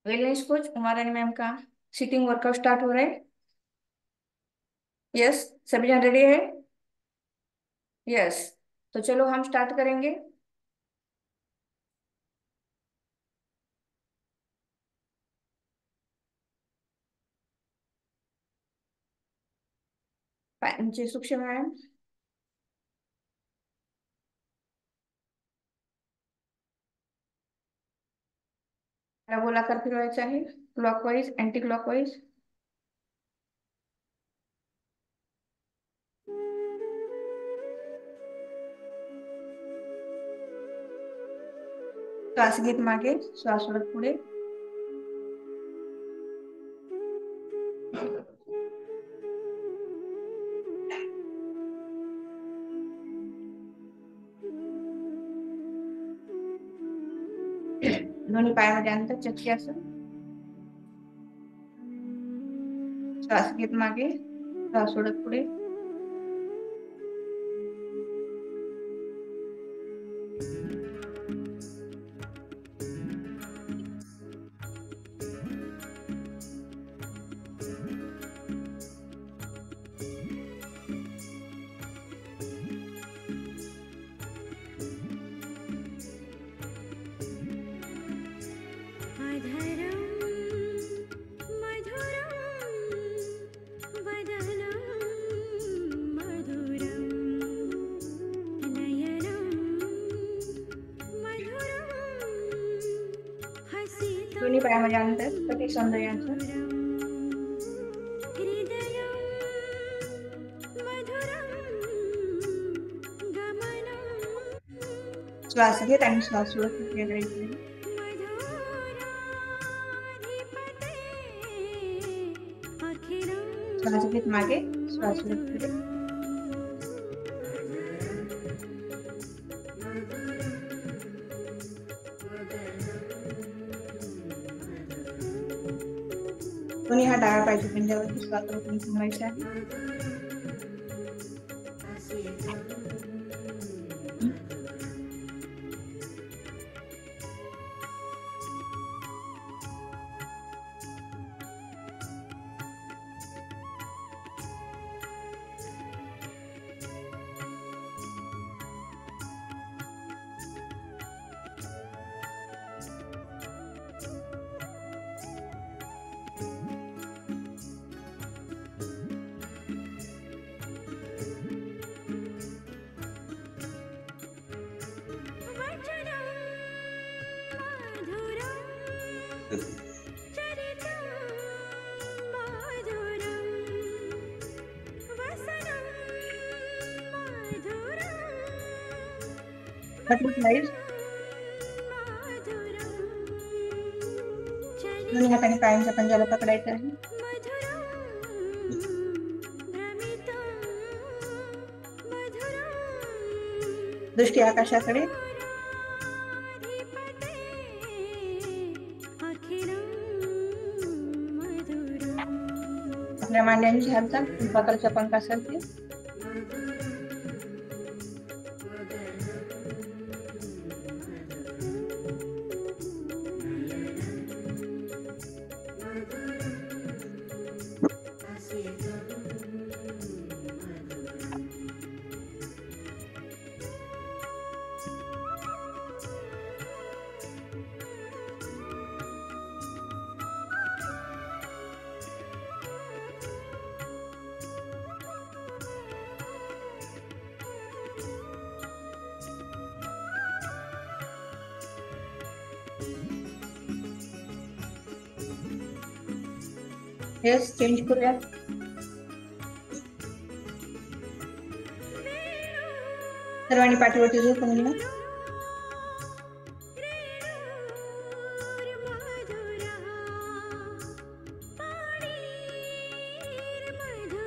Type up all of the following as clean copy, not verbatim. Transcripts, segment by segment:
Wellness coach Uma रानी ma'am का sitting workout start हो रहा है। यस, सभी जन रेडी है। यस, तो चलो हम स्टार्ट करेंगे। जय सुक्षे मैम। बोला कर फिरवायचं आहे, क्लॉकवाईज अँटी क्लॉकवाईज। श्वास घेत मागे, श्वास सोडत पुढे। दोन्ही पायामध्ये अंतर, चक्की असं। श्वास घेत मागे, श्वास सोडत पुढे। दोन्ही पायामध्ये अंतर, कटी सौंदर्याचं। श्वास घेत आणि श्वास सोडत पुढे करायचं। श्वास घेत मागे, श्वास सोडत पुढे। दोन्ही हात डाव्या पायाच्या पंजावरती श्वास रोखून थांबायचे आहे। दोन्ही हाताने पायांच्या पंजाला पकडायचं आहे। दृष्टी आकाशाकडे। आपल्या मांड्यांची हालचाल फुलपाखराच्या पंखासारखी। यस, चेंज करूया। सर्वांनी पाठीवरती झोपून घ्या।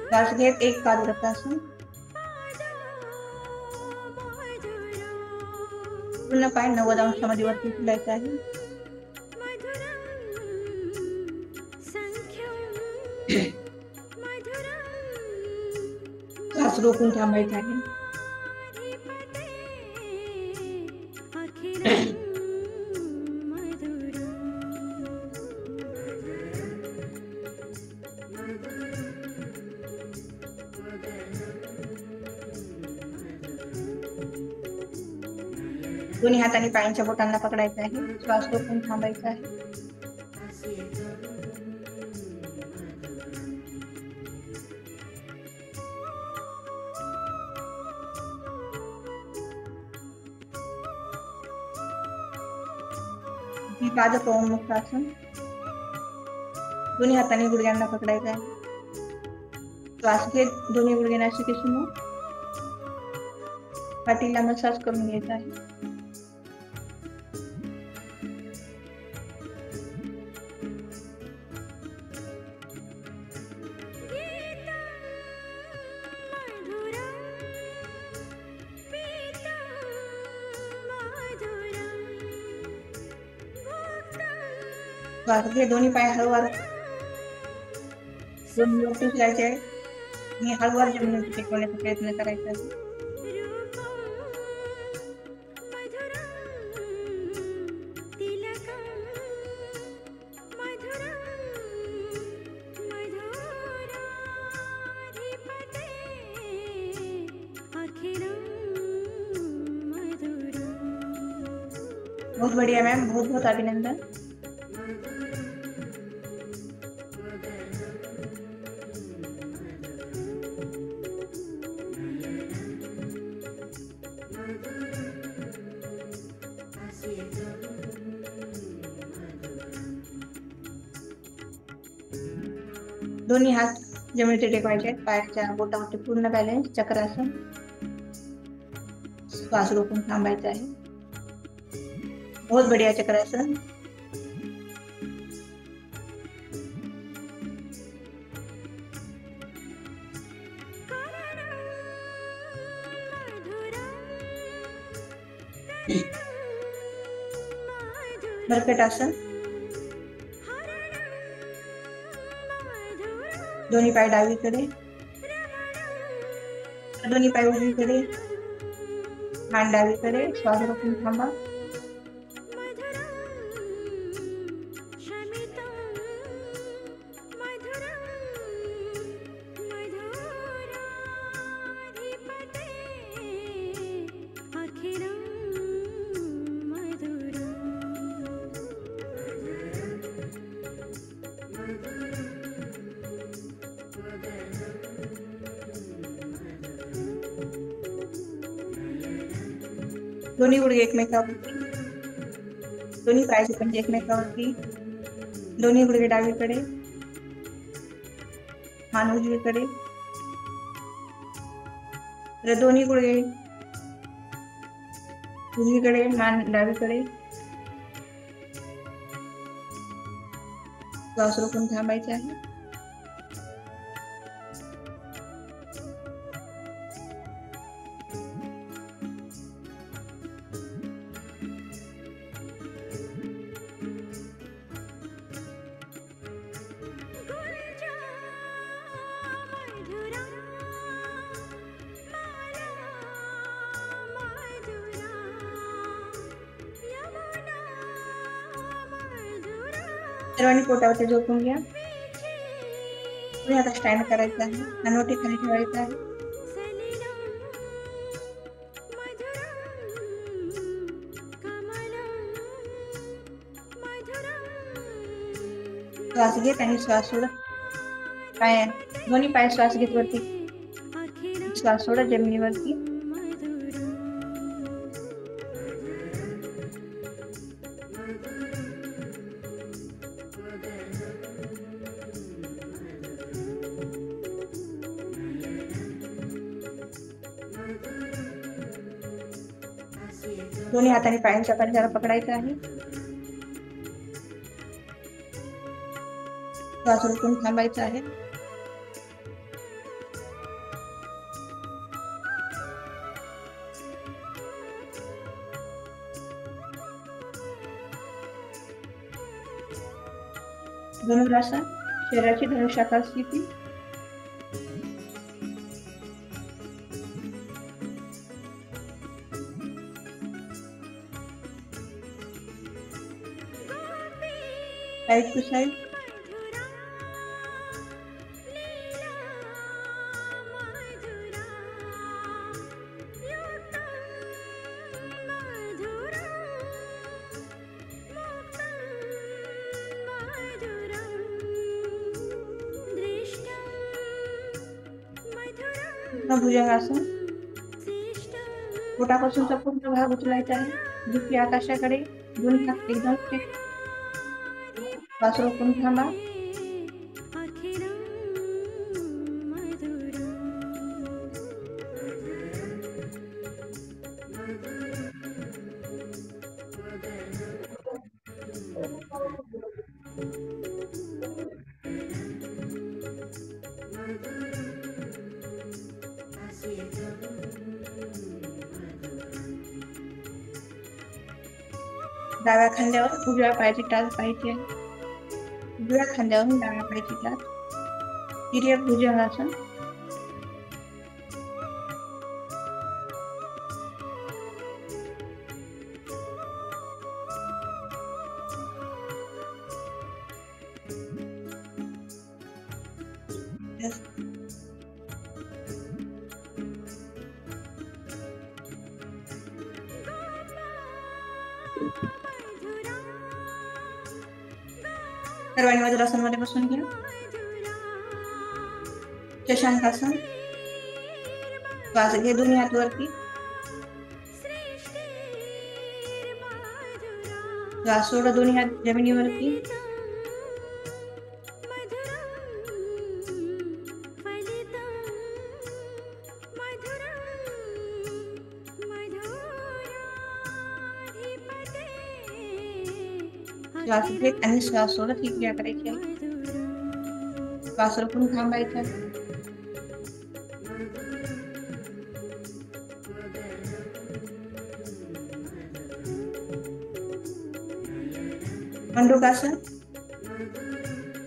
श्वास घेत एक पाद प्रकाशन। पूर्ण पाय 90 अंशामध्ये वरती फुलायचा आहे। श्वास रोखून थांबायचा आहे। दोन्ही हाताने पायांच्या बोटांना पकडायचं आहे. श्वास रोखून थांबायचा आहे. पाद पवन मुक्तासन. दोन्ही हाताने गुडघ्यांना पकडायचं आहे. श्वास घेत दोन्ही गुडघे नासिकेसमोर पाठीला मसाज करून घ्यायचा आहे. श्वास घे दोन्ही पाय हळूवार दोन्ही वरती उचलायचे आहे आणि हळूवार जमिनीवर टेकवण्याचा प्रयत्न करायचा आहे. बहुत बढ़िया मैम, बहुत बहुत अभिनंदन. दोन्ही हात जमिनीवर टेकवायचे आहेत. पायाच्या बोटावरती पूर्ण बॅलन्स. चक्रासन. श्वास रोखून थांबायचा आहे. बहुत बढ़िया चक्रासन. मर्कटासन. दोन्ही पाय डावीकडे, दोन्ही पाय उजवीकडे, मान डावीकडे. श्वास रोखून थांबा. दोन्ही गुडघे एकमेकावरती, दोन्ही पायाचे पंजे एकमेकावरती, दोन्ही गुडघे डावीकडे, मान उजवीकडे, दोन्ही गुडघे उजवीकडे, मान डावीकडे. श्वास रोखून थांबायचे आहे. सर्वांनी पोटावरती झोपून घ्या. पुढे आता स्टँड करायचं आहे. हनुवटी खाली ठेवायचं आहे. श्वास घेत आणि श्वास सोडत. पाय दोन्ही पाय श्वास घेत वरती, श्वास सोडत जमिनीवरती. दोन्ही हाताने पायांच्या पंजाला पकडायचं आहे. श्वास रोखून थांबायचा आहे. धनुरासन, शरीराची धनुष्याकार स्थिती. Side to side. पूर्ण भुजंगासन. पोटापासूनचा पूर्ण भाग उचलायचा आहे. दुखी आकाशाकडे. दोन्ही हात एकदम स्ट्रेट. श्वास रोखून थांबा. डाव्या खांद्यावर उजव्या पायाची टाच पाहिजे. उजव्या खांद्यावरून डाव्या पायाची टाच. तिर्यक भुजंगासन. सर्वांनी वज्रासनमध्ये बसून घ्या. शशांकासन. श्वास घे दोन्ही हात वरती. श्वास सोडा दोन्ही हात जमिनीवरती. श्वास घेत आणि श्वास सोडत ही क्रिया करायची आहे. श्वास रोखून थांबायचा. मंडूकासन.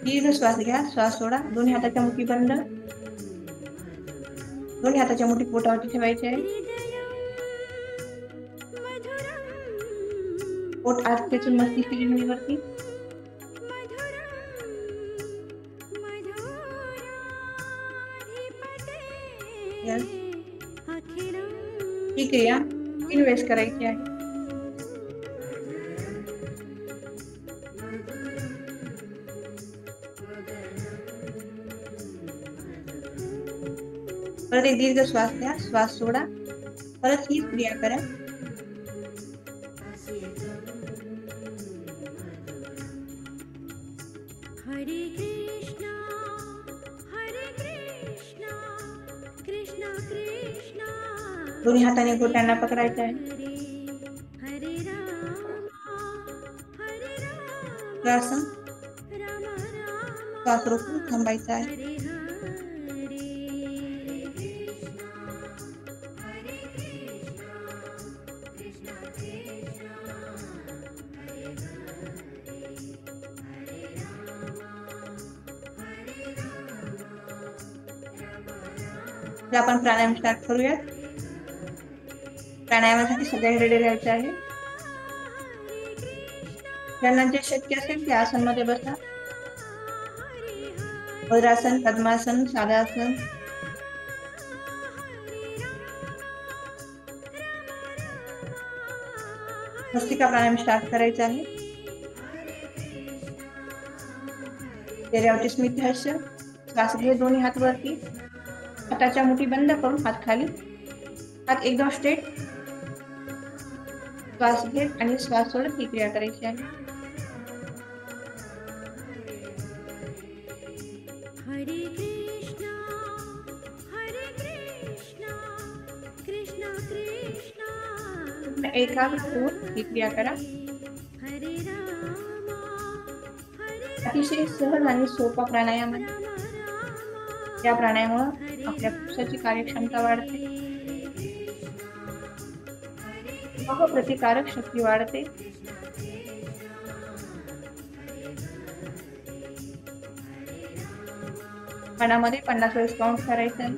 दीर्घ श्वास घ्या. श्वास सोडा. दोन्ही हाताच्या मुठी बंद. दोन्ही हाताच्या मुठी पोटावरती ठेवायचे आहे. पोट आत खेचून मस्तिष्क जमिनीवरती. ही क्रिया 3 वेळेस करायची आहे. परत एक दीर्घ श्वास घ्या. श्वास सोडा. परत ही क्रिया करा. दोन्ही हाताने घोट्यांना पकडायचं आहे. श्वास रोखून थांबायचा आहे. आपण प्राणायाम स्टार्ट करूयात. प्राणायामासाठी सगळ्यांनी रेडी राहायचे आहे. ज्यांना जे शक्य असेल ते आसन मध्ये बसा. वज्रासन, पद्मासन, साधासन. भस्त्रिका प्राणायाम स्टार्ट करायचा आहे. चेहऱ्यावरती स्मित हास्य. श्वास घे दोन्ही हात वरती. हाताच्या मुठी बंद करून हात खाली. हात एकदम स्ट्रेट. श्वास घेत आणि श्वास सोडत ही क्रिया करायची आहे. हरे कृष्णा कृष्णा कृष्णा. एकाग्र होऊन ही क्रिया करा. अतिशय सहज आणि सोपा प्राणायाम आहे. या प्राणायामामुळे आपल्या फुफ्फुसाची कार्यक्षमता वाढते. प्रतिकारक शक्ती वाढते. मनामध्ये 50 वेळेस काउंट करायचं आहे.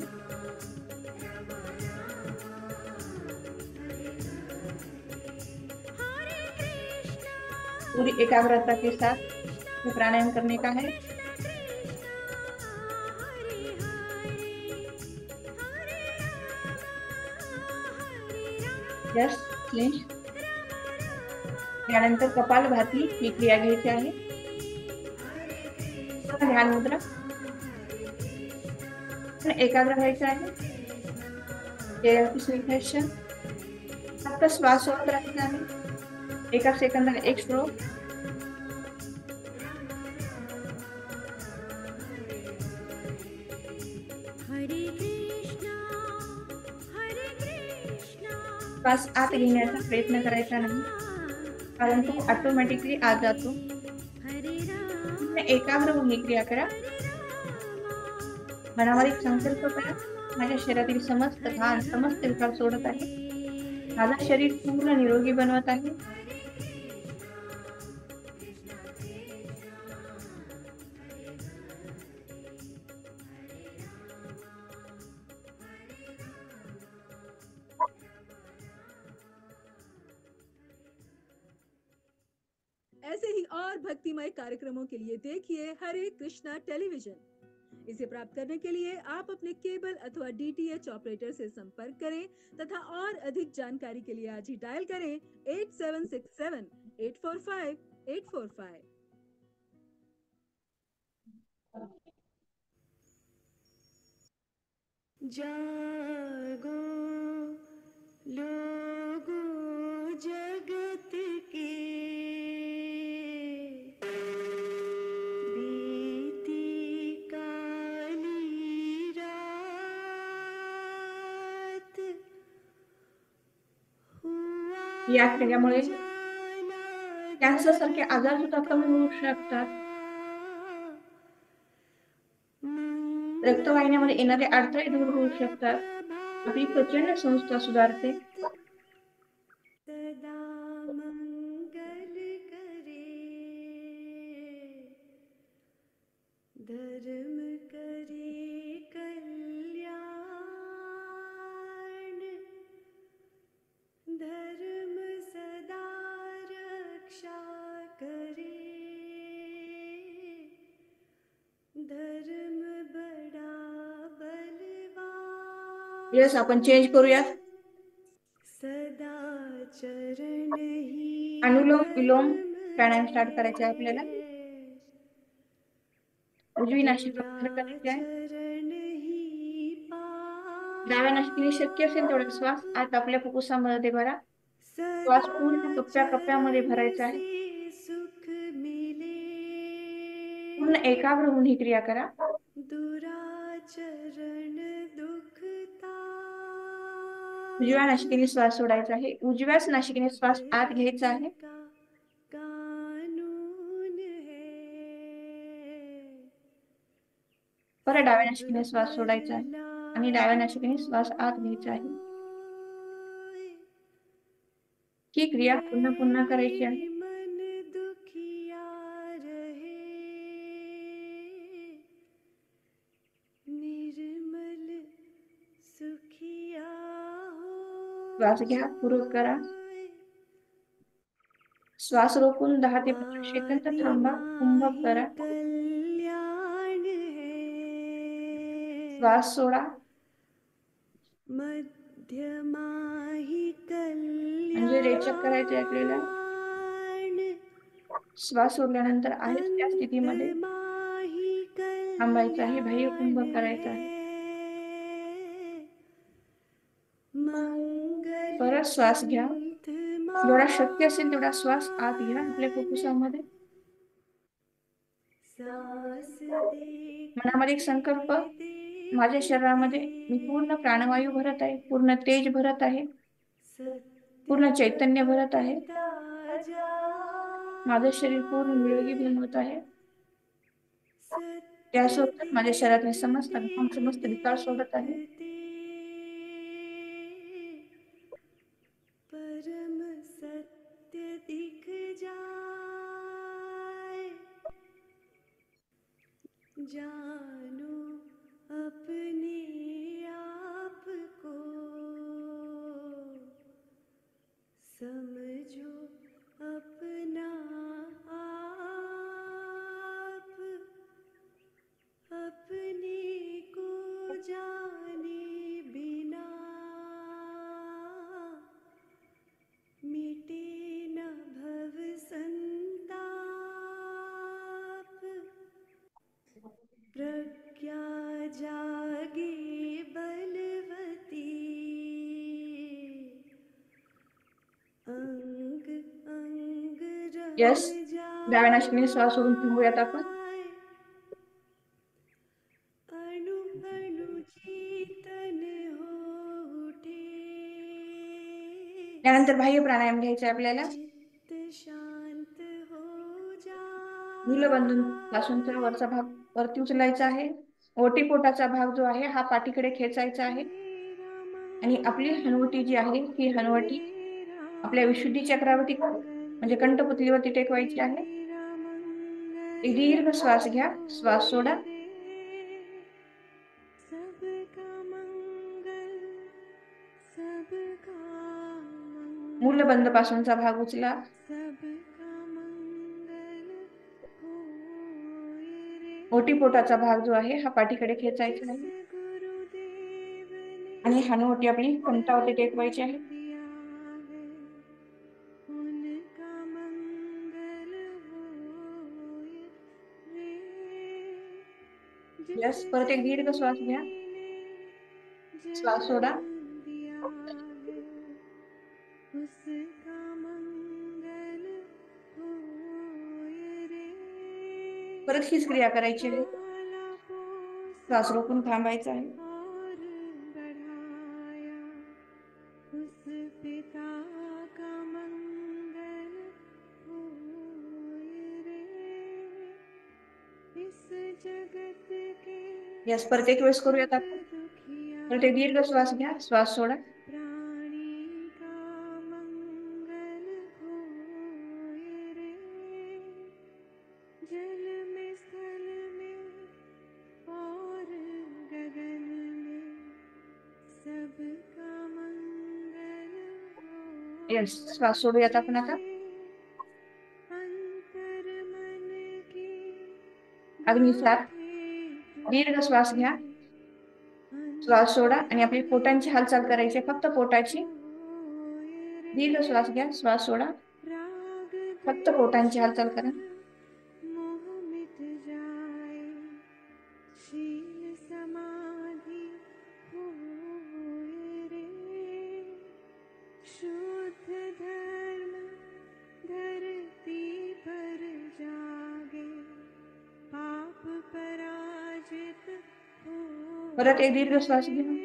पूरी एकाग्रता के साथ ये प्राणायाम करने का है. त्यानंतर कपालभाती ही क्रिया घ्यायची आहे. ध्यान मुद्रा. एकाग्र व्हायचं आहे. चेहऱ्यावरती स्निग्धेशन. फक्त श्वास सोडत राहायचा आहे. एका सेकंदाला एक स्ट्रोक. श्वास आत घेण्याचा प्रयत्न करायचा नाही, कारण तो ऑटोमॅटिकली आत जातो. एकाग्र होऊन ही क्रिया करा. मनावर एक संकल्प करा, माझ्या शरीरातील समस्त घाण, समस्त विकार सोडत आहे. माझं शरीर पूर्ण निरोगी बनवत आहे. ऐसे ही और भक्तिमय कार्यक्रमों के लिए देखिए हरे कृष्णा टेलीविजन। इसे प्राप्त करने के लिए आप अपने केबल अथवा डीटीएच ऑपरेटर से संपर्क करें तथा और अधिक जानकारी के लिए आज ही डायल करें 8767 845 845। जागो लोगो जगत के या क्रियामुळे कॅन्सर सारखे आजार सुद्धा कमी होऊ शकतात. रक्तवाहिन्यामध्ये येणारे अडथळे दूर होऊ शकतात. आपली प्रचंड संस्था सुधारते. धर्म करे कल्याण, धर्म सदा रक्षा करे, धर्म बड़ा बलवान। यस, आपण चेंज करूयात. सदा चरण ही अनुलोम विलोम प्राणायाम स्टार्ट करायचे आहे आपल्याला. उजवी नासिका बंद करायची आहे. डाव्या नासिकेने शक्य असेल तेवढा श्वास आत आपल्या फुफ्फुसामध्ये भरा. श्वास पूर्ण कप्प्या कप्प्यामध्ये भरायचा आहे. पूर्ण एकाग्र होऊन ही क्रिया करा. उजव्या नासिकेने श्वास सोडायचा आहे. उजव्याच नासिकेने श्वास आत घ्यायचा आहे. परत डाव्या नासिकेने श्वास सोडायचा आहे आणि डाव्या नासिकेने श्वास आत घ्यायचा आहे. ही क्रिया पुन्हा पुन्हा करायची आहे. श्वास घ्या, पूर्वक करा. श्वास रोखून 10 ते 15 सेकंद थांबा, कुंभक करा. श्वास सोडा. म्हणजे रेचक करायचे आपल्याला. श्वास सोडल्यानंतर आहे त्या स्थितीमध्ये थांबायचं आहे. बाह्य कुंभक करायचा आहे. परत श्वास घ्या. जेवढा शक्य असेल तेवढा श्वास आत घ्या आपल्या फुफ्फुसामध्ये. मनामध्ये एक संकल्प, माझ्या शरीरामध्ये मी पूर्ण प्राणवायू भरत आहे, पूर्ण तेज भरत आहे, पूर्ण चैतन्य भरत आहे. माझं शरीर पूर्ण निरोगी बनवत आहे. त्यासोबत माझ्या शरीरातले समस्त विकार सोडत आहे. परम सत्य दिख जाए, जानो अपने आप को, समझो अपना आप, अपने को जाने बिना मिटे न भव संताप, प्रज्ञा जागे बलवती, यस, डाव्या नाशिकने श्वास सोडून थांबूयात आपण. अणु अणु चेतन होठे, त्यानंतर बाह्य प्राणायाम घ्यायचे आपल्याला. चित्त शांत हो जाए, मूलबंधून पासूनचा वरचा भाग वरती उचलायचा आहे. ओटीपोटाचा भाग जो आहे हा पाठीकडे खेचायचा आहे. आणि आपली हनुवटी जी आहे ही हनुवटी आपल्या विशुद्धी चक्रावरती म्हणजे कंठपुतलीवरती टेकवायची आहे. एक दीर्घ श्वास घ्या, श्वास सोडा. सबका मंगल, सबका मंगल, मूलबंध पासूनचा भाग उचला. सबका मंगल होए रे. ओटीपोटाचा भाग जो आहे हा पाठीकडे खेचायचा आहे. जिस गुरुदेव ने आणि हनुवटी आपली कंठावरती टेकवायची आहे. दिया है, उनका मंगल होए रे. जिस यस, परत एक दीर्घ श्वास घ्या, ने श्वास सोडा. जन्म दिया है, उसका मंगल होए रे. परत हीच क्रिया करायची आहे. पाला पोसा श्वास रोखून थांबायचा आहे. और बढ़ाया, उस पिता का मंगल होए रे. इस जगत के यस, परत एक वेळेस करूयात आपण. दुखिया परत एक दीर्घ श्वास घ्या, श्वास सोडा. प्राणी का मंगल होए रे. जल में स्थल में और गगन में सबका मंगल होए यस, श्वास सोडूयात आपण आता. रे. अंतर मन की अग्निसार. गाठे दीर्घ श्वास घ्या, श्वास सोडा. आणि आपली पोटांची हालचाल करायची, फक्त पोटाची. दीर्घ श्वास घ्या, श्वास सोडा. राग फक्त पोटांची हालचाल करा. मोह मिट जाए, शील समाधि होए रे. शुद्ध धर्म धरती पर जागे, पाप पराजित होए परत एक दीर्घ श्वास घ्या, रे.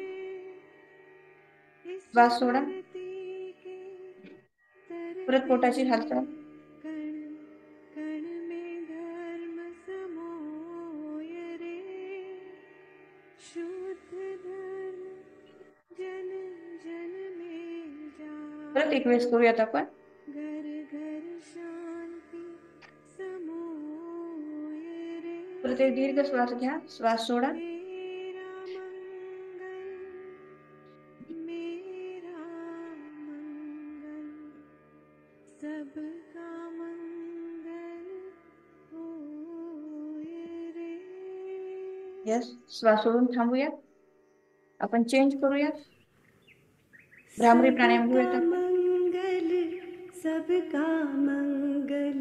इस श्वास सोडा. धरती के परत पोटाची हालचाल. कण कण में धर्म समोए रे. शुद्ध धर्म जन जन में परत जाए, एक वेळेस करूयात आपण. घर घर शांती समोए रे. परत एक दीर्घ श्वास घ्या, श्वास सोडा. तेरा मंगल, मेरा मंगल, सबका मंगल होए रे. यस, श्वास सोडून थांबूया. आपण चेंज करूया. भ्रामरी प्राणायाम घेऊयात सबका आपण. मंगल, सबका मंगल,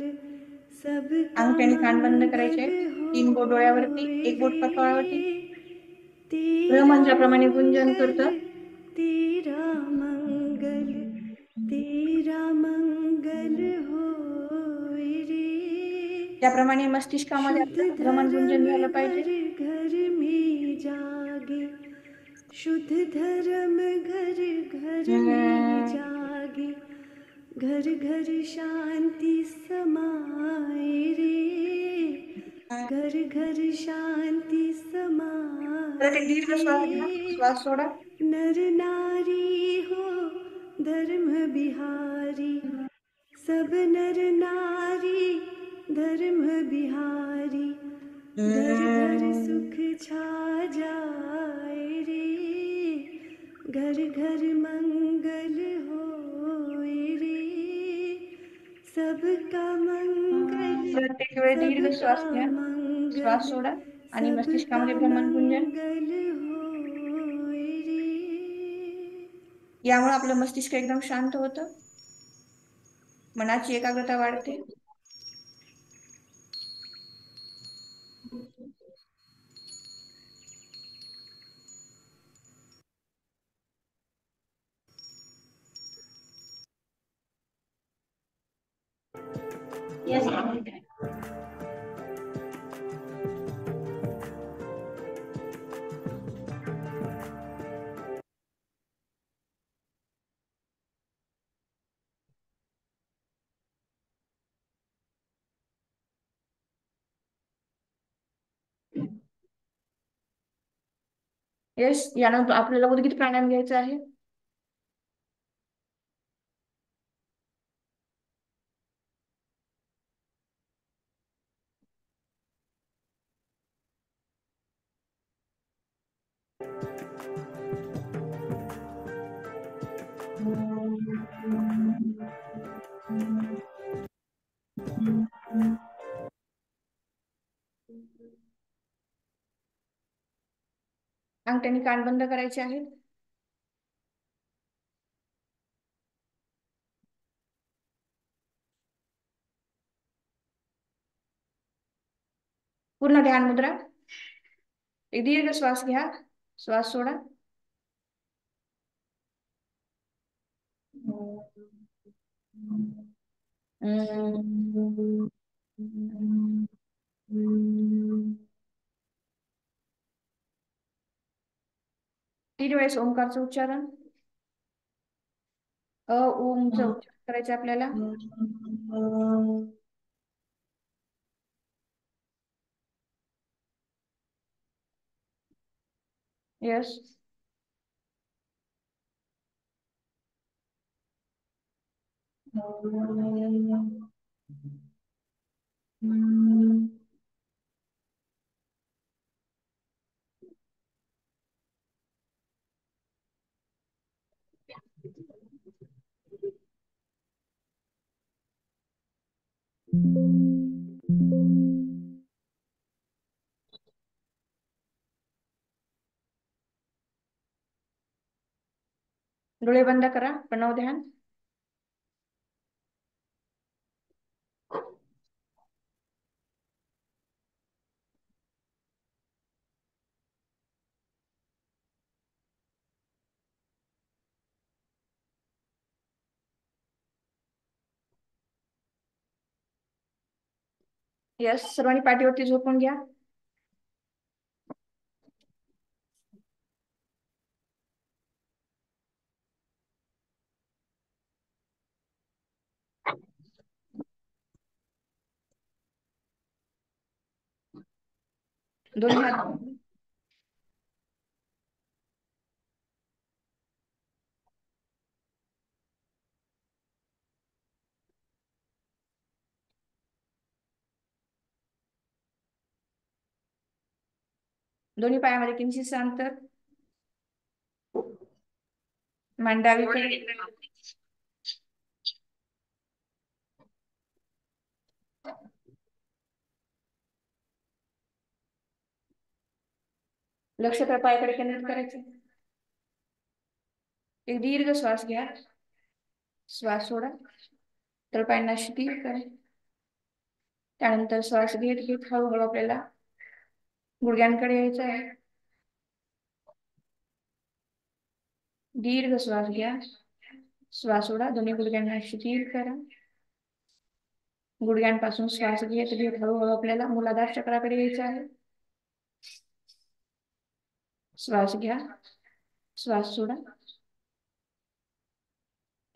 सबका अंगठे आणि कान बंद करायचे मंगल आहेत. 3 बोट डोळ्यावरती, होए 1 बोट कपाळावरती. रे. ब्रह्मन ज्याप्रमाणे गुंजन करतं तेरा मंगल, तेरा मंगल होए रे. त्याप्रमाणे मस्तिष्कामध्ये शुद्ध आपलं भ्रमण गुंजन झालं धर्म पाहिजे. घर घर में जागे, शुद्ध धर्म घर घर में जागे, घर घर शांती समाए रे. घर घर शांती परत एक समाए दीर्घ श्वास घ्या, रे. श्वास सोडा. नर नारी हो धर्म बिहारी, सब नर नारी धर्म बिहारी, घर घर सुख छा जाए रे. घर घर मंगल होए रे. सबका मंगल, प्रत्येक वेळी दीर्घ श्वास घ्या, श्वास सोडा. आणि मस्तिष्कामध्ये भ्रमण गुंजन. यामुळे आपलं मस्तिष्क एकदम शांत होतं, मनाची एकाग्रता वाढते. येस, यानंतर आपल्याला उद्गीत प्राणायाम घ्यायचा आहे. अंगठ्याने कान बंद करायचे आहेत. पूर्ण ध्यान मुद्रा. एक दीर्घ श्वास घ्या, श्वास सोडा. तीन वेळेस ओंकारचं उच्चारण. ओमचं उच्चारण करायचं आपल्याला. यस. डोळे बंद करा. प्रणव ध्यान. यस, सर्वांनी पाठीवरती झोपून घ्या. दोन्ही हात दोन्ही पायामध्ये किंचित अंतर. मान डावीकडे. लक्ष त्या पायाकडे केंद्रित करायचे. एक दीर्घ श्वास घ्या, श्वास सोडा. तळपायांना शिथिल करा. त्यानंतर श्वास घेत घेत हळूहळू आपल्याला गुडघ्यांकडे यायचं आहे. दीर्घ श्वास घ्या, श्वास सोडा. दोन्ही गुडघ्यांना शिथिल करा. गुडघ्यांपासून श्वास घेत घेत हळूहळू आपल्याला मूलाधार चक्राकडे यायचं आहे. श्वास घ्या, श्वास सोडा.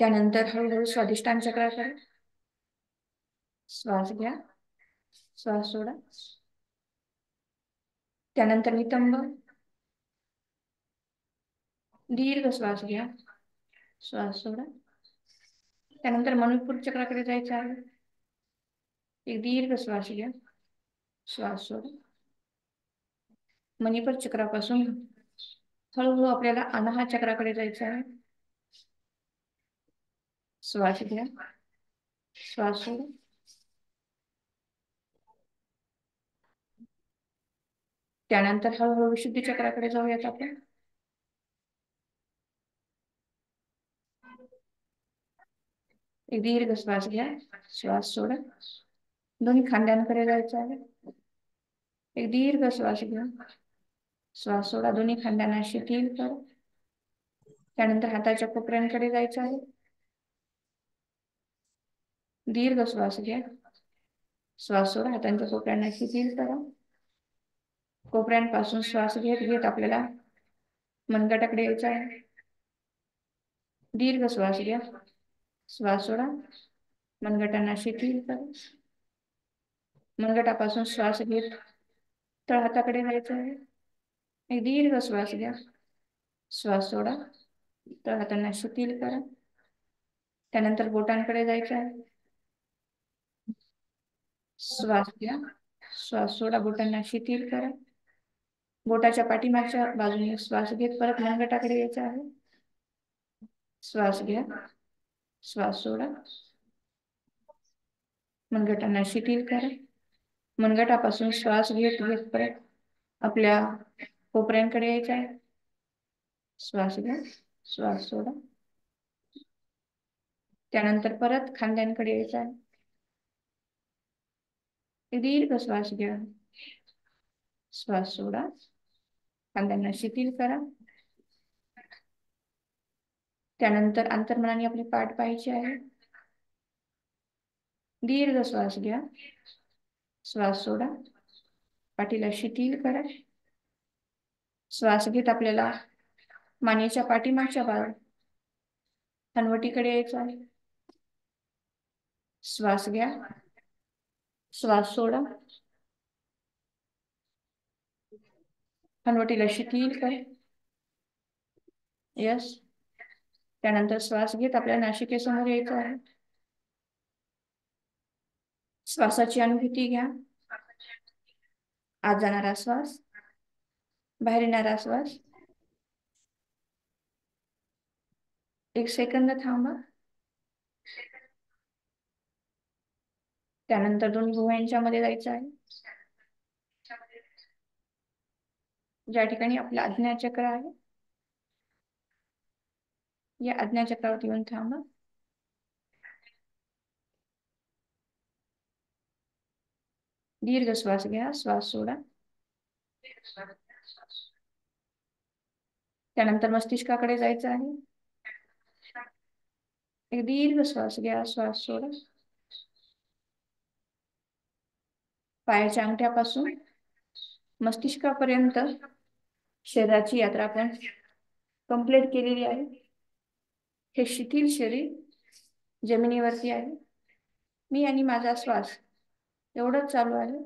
त्यानंतर हळूहळू स्वाधिष्ठान चक्राकडे. श्वास घ्या, श्वास सोडा. त्यानंतर नितंब. दीर्घ श्वास घ्या, श्वास सोडा. त्यानंतर मणिपूर चक्राकडे जायचं आहे. एक दीर्घ श्वास घ्या, श्वास सोडा. मणिपूर चक्रापासून हळूहळू आपल्याला अनाहत चक्राकडे जायचं आहे. श्वास घ्या, श्वास सोडा. त्यानंतर हळूहळू विशुद्धी चक्राकडे जाऊयात आपण. एक दीर्घ श्वास घ्या, श्वास सोडा. दोन्ही खांद्यांकडे जायचं आहे. एक दीर्घ श्वास घ्या, श्वास सोडा. दोन्ही खांद्यांना शिथिल करा. त्यानंतर हाताच्या कोपऱ्यांकडे जायचं आहे. दीर्घ श्वास घ्या, श्वास सोडा. हातांच्या कोपऱ्यांना शिथिल करा. कोपऱ्यांपासून श्वास घेत घेत आपल्याला मनगटाकडे यायचं आहे. दीर्घ श्वास घ्या. श्वास सोडा. मनगटांना शिथिल करा. मनगटापासून श्वास घेत तळहाताकडे जायचं आहे. एक दीर्घ श्वास घ्या. श्वास सोडा. तळहातांना शिथिल करा. त्यानंतर बोटांकडे जायचं आहे. श्वास घ्या. श्वास सोडा. बोटांना शिथिल करा. बोटाच्या पाठीमागच्या बाजूने श्वास घेत परत मनगटाकडे यायचं आहे. श्वास घ्या. श्वास सोडा. मनगटांना शिथिल करा. मनगटापासून श्वास घेत घेत परत आपल्या कोपऱ्यांकडे यायचं आहे. श्वास घ्या. श्वास सोडा. त्यानंतर परत खांद्यांकडे यायचं आहे. दीर्घ श्वास घ्या. श्वास सोडा. खांद्यांना शिथिल करा. त्यानंतर अंतर्मनाने आपली पाठ पाहायची आहे. दीर्घ श्वास घ्या. श्वास सोडा. पाठीला शिथिल करा. श्वास घेत आपल्याला मानेच्या पाठीमागच्या बाजू हनवटीकडे यायचं आहे. श्वास घ्या. श्वास सोडा. हनवटीला शिथिल करा. यस. त्यानंतर श्वास घेत आपल्या नाशिकेसमोर यायचं आहे. श्वासाची अनुभूती घ्या. आत जाणारा श्वास, बाहेर येणारा श्वास. एक सेकंद थांबा. त्यानंतर दोन भुवयांच्या मध्ये जायचं आहे. ज्या ठिकाणी आपला आज्ञाचक्र आहे, या आज्ञाचक्रावरती येऊन थांबा. दीर्घ श्वास घ्या. श्वास सोडा. त्यानंतर मस्तिष्काकडे जायचं आहे. एक दीर्घ श्वास घ्या. श्वास सोडा. पायाच्या अंगठ्यापासून मस्तिष्कापर्यंत शरीराची यात्रा आपण कंप्लीट केलेली आहे. हे शिथिल शरीर जमिनीवरती आहे. मी आणि माझा श्वास एवढंच चालू आहे.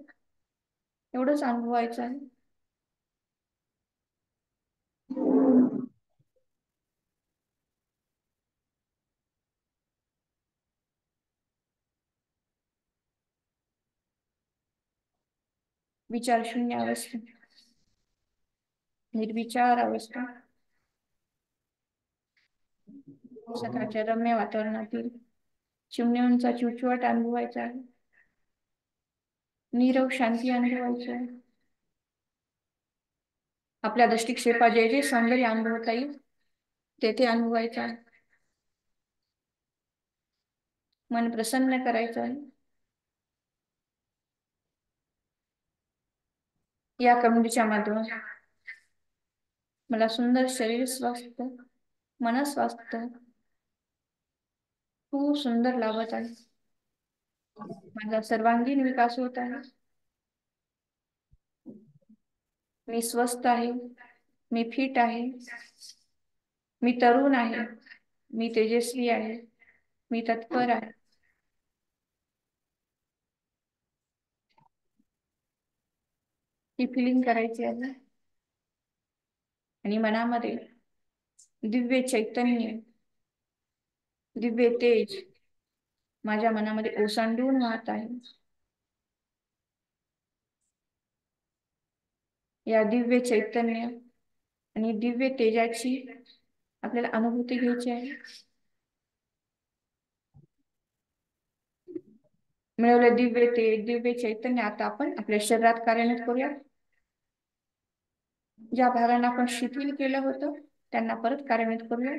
एवढंच अनुभवायचं आहे. विचार शून्य अवस्था, निर्विचार अवस्था, सकाळच्या रम्य वातावरणातील चिमण्यांचा चिवचिवाट अनुभवायचा आहे. नीरव शांती अनुभवायची आहे. आपल्या दृष्टिक्षेपात जे जे सौंदर्य अनुभवता येईल तेथे अनुभवायचं आहे. मन प्रसन्न करायचं आहे. या कमिटीच्या माध्यमातून मला सुंदर शरीर स्वास्थ्य, मन स्वास्थ्य खूप सुंदर लाभत आहे. माझा सर्वांगीण विकास होत आहे. मी स्वस्थ आहे. मी फिट आहे. मी तरुण आहे. मी तेजस्वी आहे. मी तत्पर आहे. ही फिलिंग करायची आहे. आणि मनामध्ये दिव्य चैतन्य, दिव्य तेज माझ्या मनामध्ये ओसंडून वाहत आहे. या दिव्य चैतन्य आणि दिव्य तेजाची आपल्याला अनुभूती घ्यायची आहे. मिळवलं दिव्य तेज, दिव्य चैतन्य आता आपण आपल्या शरीरात कार्यान्वित करूया. ज्या भागांना आपण शिथिल केलं होतं त्यांना परत कार्यान्वित करूया.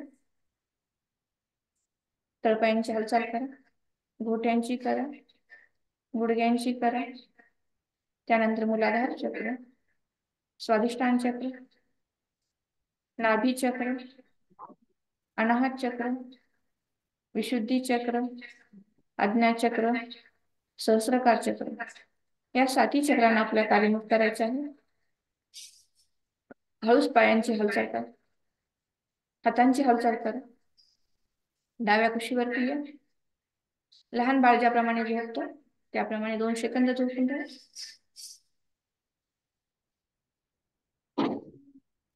तळपायांची हालचाल करा. घोट्यांची करा. गुडघ्यांची करा. त्यानंतर मूलाधार चक्र, स्वाधिष्ठान चक्र, नाभी चक्र, अनाहत चक्र, विशुद्धी चक्र, आज्ञा चक्र, सहस्रकार चक्र, या 7 चक्रांना आपल्याला कार्यमुक्त करायचं आहे. हळूच पायांची हालचाल करा, हातांची हालचाल करा. डाव्या कुशीवरती या. लहान बाळ ज्याप्रमाणे झोपतो त्याप्रमाणे 2 सेकंद झोपून राहा.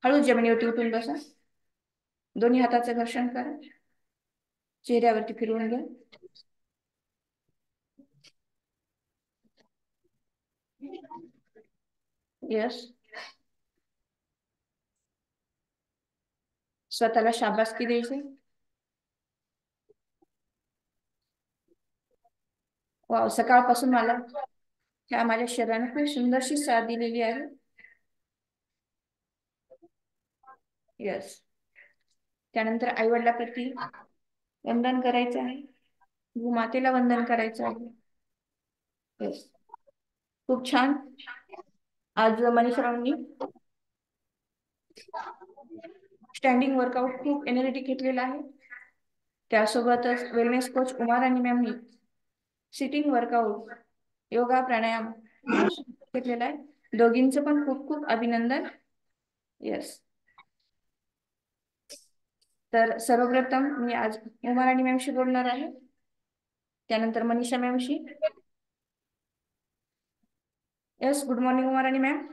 हळूच जमिनीवरती उठून बसा. दोन्ही हाताचं घर्षण करा. चेहऱ्यावरती फिरवून घ्या. यस. स्वतःला शाबासकी द्यायची. वाव, सकाळपासून मला त्या माझ्या शरीराने खूप सुंदरशी साथ दिलेली आहे. यस. त्यानंतर आई वडिलांप्रती वंदन करायचं आहे. भूमातेला वंदन करायचं आहे. यस, खूप छान. आज मनीषरावांनी स्टँडिंग वर्कआउट खूप एनर्जेटिक घेतलेला आहे. त्यासोबतच वेलनेस कोच उमा राणी मॅमनी सिटिंग वर्कआउट, योगा, प्राणायाम घेतलेला आहे. दोघींचं पण खूप खूप अभिनंदन. यस. तर सर्वप्रथम मी आज उमा राणी मॅमशी बोलणार आहे, त्यानंतर मनीषा मॅमशी. Yes, good morning Uma Rani ma'am.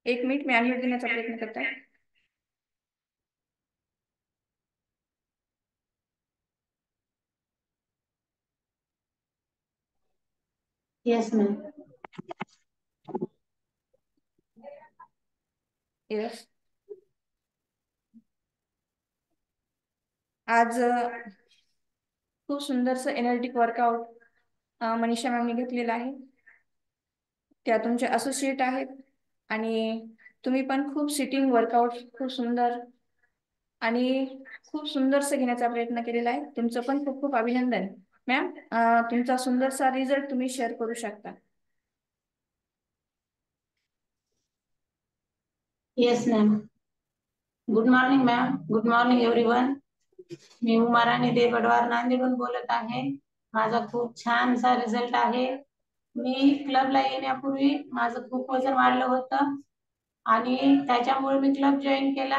एक मिनिट, मी अनम्यूट देण्याचा प्रयत्न करत आहे. Yes ma'am. यस. आज खूप सुंदरसं एनर्जेटिक वर्कआउट मनीषा मॅमने घेतलेला आहे. त्या तुमचे असोसिएट आहेत आणि तुम्ही पण खूप सिटिंग वर्कआउट खूप सुंदर आणि खूप सुंदरसं घेण्याचा प्रयत्न केलेला आहे. तुमचं पण खूप खूप अभिनंदन मॅम. तुमचा सुंदरसा रिझल्ट तुम्ही शेअर करू शकता. Yes ma'am. Good morning ma'am. Good morning everyone. मी उमा राणी देवगडवार नांदेडहून बोलत आहे. माझा खूप छानसा रिझल्ट आहे. मी क्लबला येण्यापूर्वी माझं खूप वजन वाढलं होतं आणि त्याच्यामुळे मी क्लब जॉईन केला.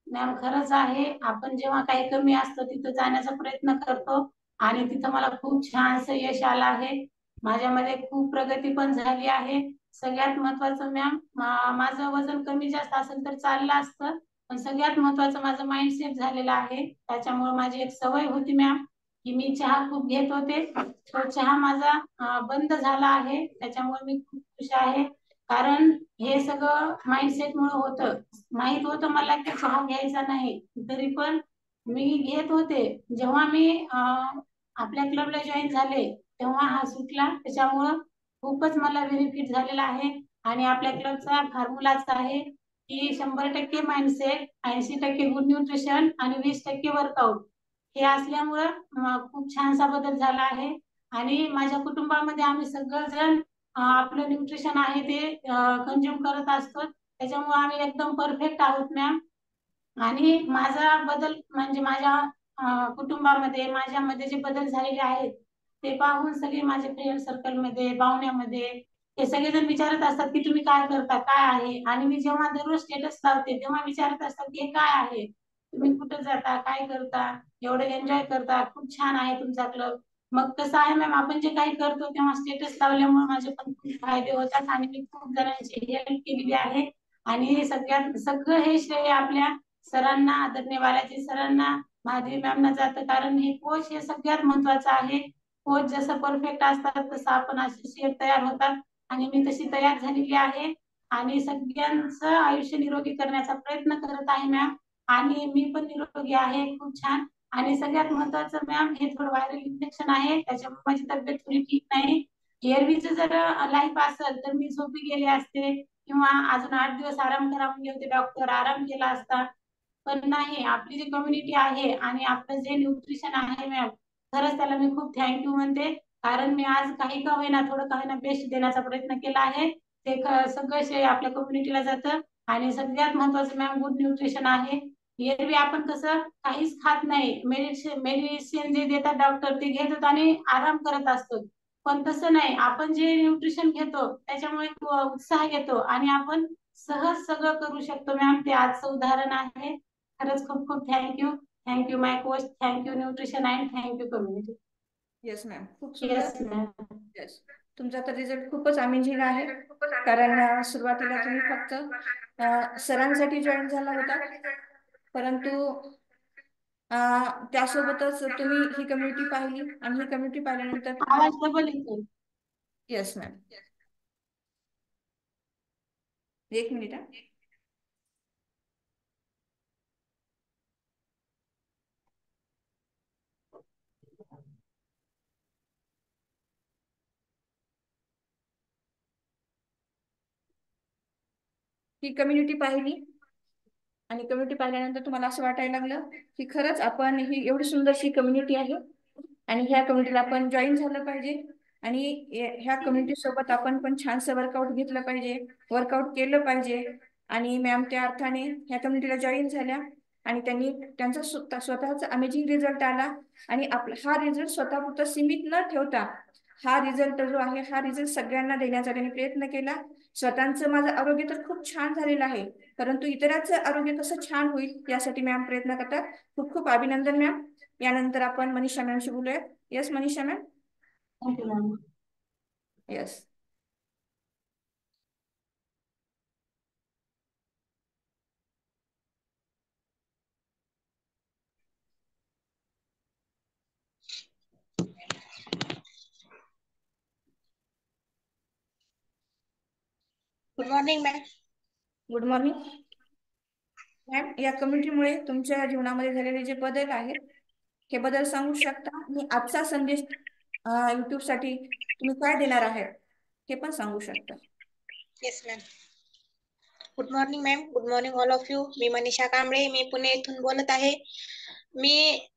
मॅम, खरंच आहे, आपण जेव्हा काही कमी असतं तिथं जाण्याचा प्रयत्न करतो आणि तिथं मला खूप छानसं यश आलं आहे. माझ्यामध्ये खूप प्रगती पण झाली आहे. सगळ्यात महत्वाचं मॅम, माझं वजन कमी जास्त असेल तर चाललं असतं, पण सगळ्यात महत्वाचं माझं माइंडसेट झालेलं आहे. त्याच्यामुळे माझी एक सवय होती मॅम की मी चहा खूप घेत होते, तो चहा माझा बंद झाला आहे. त्याच्यामुळे मी खूप खुश आहे, कारण हे सगळं माइंडसेट मुळे होतं. माहित होतं मला की चहा घ्यायचा नाही, तरी पण मी घेत होते. जेव्हा मी आपल्या क्लबला जॉईन झाले तेव्हा हा सुटला. त्याच्यामुळं खूपच मला बेनिफिट झालेला आहे आणि आपल्या क्लबचा फॉर्म्युलाच आहे की 100% माइंडसेट, 80% गुड न्यूट्रिशन आणि 20% वर्कआउट. हे असल्यामुळं खूप छानसा बदल झाला आहे आणि माझ्या कुटुंबामध्ये आम्ही सगळेजण आपलं न्यूट्रिशन आहे ते कंझ्युम करत असतो. त्याच्यामुळे आम्ही एकदम परफेक्ट आहोत मॅम. आणि माझा बदल म्हणजे माझ्या कुटुंबामध्ये माझ्यामध्ये जे बदल झालेले आहेत ते पाहून सगळे माझे फ्रेंड सर्कलमध्ये, पाहुण्यामध्ये हे सगळेजण विचारत असतात की तुम्ही काय करता, काय आहे. आणि मी जेव्हा दररोज स्टेटस लावते तेव्हा विचारत असतात की हे काय आहे, तुम्ही कुठे जाता, काय करता, एवढे एन्जॉय करता, खूप छान आहे तुमचा क्लब. मग कसं आहे मॅम, आपण जे काही करतो तेव्हा स्टेटस लावल्यामुळे माझे पण खूप फायदे होतात आणि मी खूप जणांची हेल्प केलेली आहे. आणि सगळ्यात सगळं हे श्रेय आपल्या सरांना, आदरणीय बालाजी सरांना, महादेवी मॅमना जातं, कारण हे कोच हे सगळ्यात महत्वाचं आहे. कोच जसं परफेक्ट असतात तसं आपण असोसिएट तयार होतात आणि मी तशी तयार झालेली आहे आणि सगळ्यांचं आयुष्य निरोगी करण्याचा प्रयत्न करत आहे मॅम. आणि मी पण निरोगी आहे, खूप छान. आणि सगळ्यात महत्वाचं मॅम, हे थोडं व्हायरल इन्फेक्शन आहे, त्याच्यामुळे माझी तब्येत थोडी ठीक नाही. एरवीचं जर लाईफ असेल तर मी झोपी गेले असते किंवा अजून 8 दिवस आराम करा म्हणजे होते डॉक्टर, आराम केला असता. पण नाही, आपली जी कम्युनिटी आहे आणि आपलं जे न्यूट्रिशन आहे मॅम, खरंच त्याला मी खूप थँक्यू म्हणते. कारण मी आज काही का होईना, थोडं का होईना बेस्ट देण्याचा प्रयत्न केला आहे. ते सगळं श्रेय आपल्या कम्युनिटीला जातं. आणि सगळ्यात महत्वाचं मॅम गुड न्यूट्रिशन आहे. एरवी आपण कसं काहीच खात नाही, मेडिसिन जे देतात डॉक्टर ते घेतात आणि आराम करत असतो. पण तसं नाही, आपण जे न्यूट्रिशन घेतो त्याच्यामुळे उत्साह येतो आणि आपण सहज सगळं करू शकतो मॅम. ते आजचं उदाहरण आहे. खरंच खूप खूप thank you. Thank you my coach, thank you nutrition and thank you community. Yes ma'am, खूप येस सुंदर. मॅम. येस, तुमचा तर रिझल्ट खूपच अमेझिंग आहे. कारण सुरुवातीला तुम्ही फक्त सरांसाठी जॉईन झाला होता, परंतु त्यासोबतच तुम्ही ही कम्युनिटी पाहिली आणि ही कम्युनिटी पाहिल्यानंतर तुम्हाला. आवाज डबल येतो. येस मॅम, एक मिनिट हा. ही कम्युनिटी पाहिली आणि कम्युनिटी पाहिल्यानंतर तुम्हाला असं वाटायला लागलं की खरंच आपण ही एवढी सुंदरशी कम्युनिटी आहे आणि ह्या कम्युनिटीला आपण जॉईन झालं पाहिजे आणि ह्या कम्युनिटी सोबत आपण पण छानसं वर्कआउट घेतलं पाहिजे, वर्कआउट केलं पाहिजे. आणि मॅम त्या अर्थाने ह्या कम्युनिटीला जॉईन झाल्या आणि त्यांनी त्यांचा स्वतःचा अमेझिंग रिझल्ट आला. आणि आपला हा रिझल्ट स्वतःपुरता सीमित न ठेवता हा रिझल्ट जो आहे हा रिझल्ट सगळ्यांना देण्याचा त्यांनी प्रयत्न केला. स्वतःचं माझं आरोग्य तर खूप छान झालेलं आहे, परंतु इतरांचं आरोग्य कसं छान होईल यासाठी मॅम प्रयत्न करतात. खूप खूप अभिनंदन मॅम. यानंतर आपण मनीषा मॅमशी बोलूया. Yes Manisha ma'am. Thank you ma'am. Yes. Good morning ma'am. Good morning ma'am. या कम्युनिटीमुळे तुमच्या जीवनामध्ये झालेले जे बदल आहेत हे बदल सांगू शकता आणि आजचा संदेश युट्यूब साठी तुम्ही काय देणार आहात हे पण सांगू शकता. Yes ma'am. Good morning ma'am. Good morning all of you. मी मनीषा कांबळे, मी पुणे इथून बोलत आहे. मी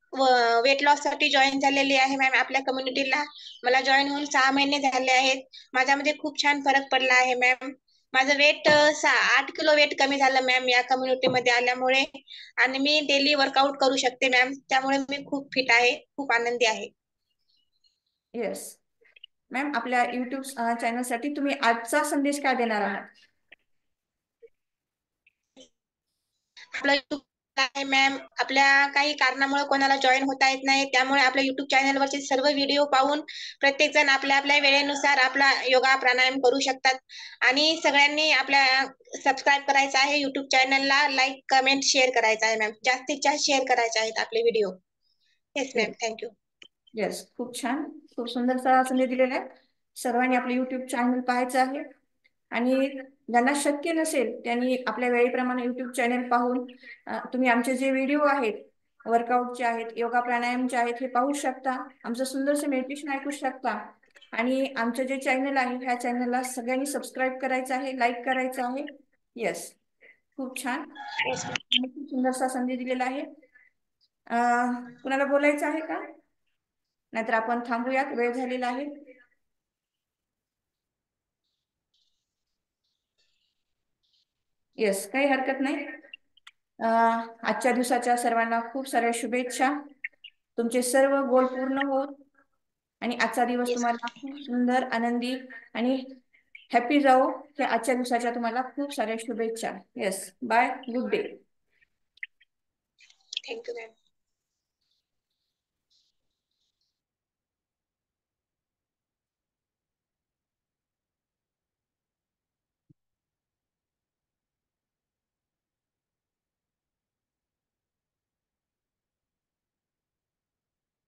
वेट लॉस साठी जॉईन झालेली आहे मॅम आपल्या कम्युनिटीला. मला जॉईन होऊन 6 महिने झाले आहेत. माझ्यामध्ये खूप छान फरक पडला आहे मॅम. माझं वेट 8 किलो वेट कमी झालं मॅम या कम्युनिटीमध्ये आल्यामुळे. आणि मी डेली वर्कआउट करू शकते मॅम, त्यामुळे मी खूप फिट आहे, खूप आनंदी आहे. येस मॅम, आपल्या युट्यूब चॅनलसाठी तुम्ही आजचा संदेश काय देणार आहात? आपलं युट्यूब आहे मॅम, आपल्या काही कारणामुळे कोणाला जॉईन होता येत नाही, त्यामुळे आपल्या युट्यूब चॅनलवरचे सर्व व्हिडिओ पाहून प्रत्येक जण आपल्या आपल्या वेळेनुसार आपला योगा प्राणायाम करू शकतात. आणि सगळ्यांनी आपल्या सबस्क्राईब करायचं आहे युट्यूब चॅनलला, लाईक कमेंट शेअर करायचं आहे मॅम. जास्तीत जास्त शेअर करायचे आहेत आपले video. Yes ma'am, thank you. Yes, खूप छान, खूप सुंदरसा संदेश दिलेला आहे. सर्वांनी आपले युट्यूब चॅनल पाहायचं आहे आणि ज्यांना शक्य नसेल त्यांनी आपल्या वेळेप्रमाणे युट्यूब चॅनल पाहून तुम्ही आमचे जे व्हिडिओ आहेत वर्कआउटचे आहेत, योगा प्राणायामचे आहेत हे पाहू शकता. आमचं सुंदरसं मेडिटेशन ऐकू शकता. आणि आमचं जे चॅनल आहे ह्या चॅनलला सगळ्यांनी सबस्क्राईब करायचं आहे, लाईक करायचं आहे. येस, खूप छान, खूप सुंदरसा संदेश दिलेला आहे. कुणाला बोलायचं आहे का? नाहीतर आपण थांबूयात, वेळ झालेला आहे. येस, काही हरकत नाही. आजच्या दिवसाच्या सर्वांना खूप साऱ्या शुभेच्छा. तुमचे सर्व गोल पूर्ण होत आणि आजचा दिवस तुम्हाला खूप सुंदर, आनंदी आणि हॅपी जाओ. त्या आजच्या दिवसाच्या तुम्हाला खूप साऱ्या शुभेच्छा. Yes, bye, good day. Thank you ma'am.